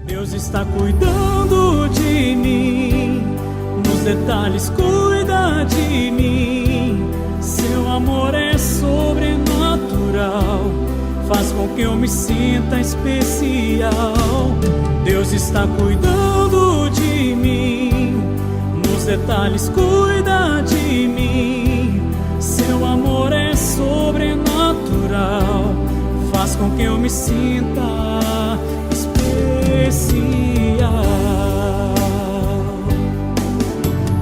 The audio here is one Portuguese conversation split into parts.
Deus está cuidando de mim, nos detalhes cuida de mim. Seu amor é sobrenatural, faz com que eu me sinta especial. Deus está cuidando de mim, nos detalhes cuida de mim. Seu amor é sobrenatural, faz com que eu me sinta especial.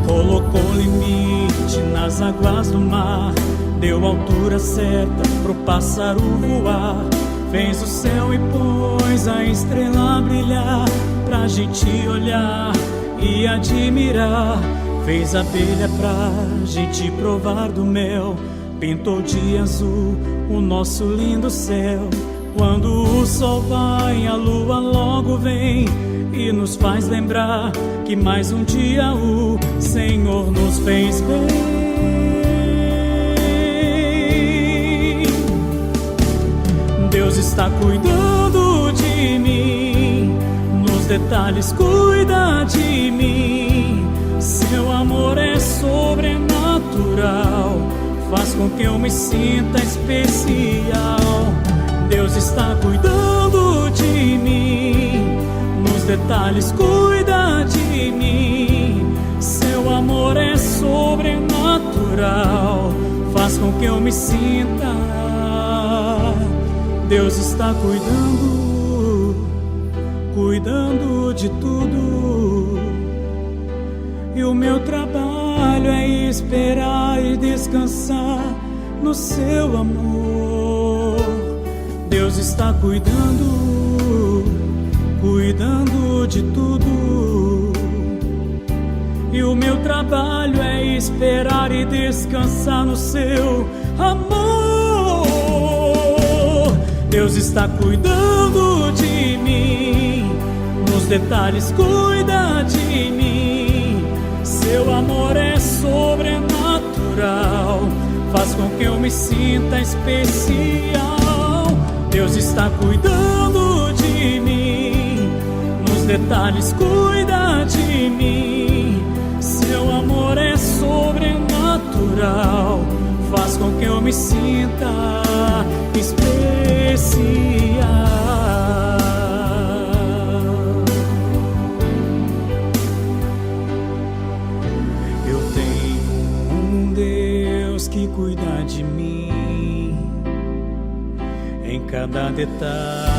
Colocou limite nas águas do mar, deu altura certa pro pássaro voar. Fez o céu e pôs a estrela brilhar, pra gente olhar e admirar. Fez a abelha pra gente provar do mel, pintou de azul o nosso lindo céu. Quando o sol vai, a lua logo vem e nos faz lembrar que mais um dia o Senhor nos fez bem. Deus está cuidando de mim, nos detalhes cuida de mim. Seu amor é sobrenatural, faz com que eu me sinta especial. Deus está cuidando de mim, nos detalhes cuida de mim. Seu amor é sobrenatural, faz com que eu me sinta. Deus está cuidando de tudo. E o meu trabalho é esperar e descansar no seu amor. Deus está cuidando de tudo. E o meu trabalho é esperar e descansar no seu amor. Deus está cuidando de mim, nos detalhes cuida de mim. Seu amor é sobrenatural, faz com que eu me sinta especial. Deus está cuidando de mim, nos detalhes cuida de mim. Seu amor é sobrenatural, faz com que eu me sinta especial. Eu tenho um Deus que cuida de mim em cada detalhe.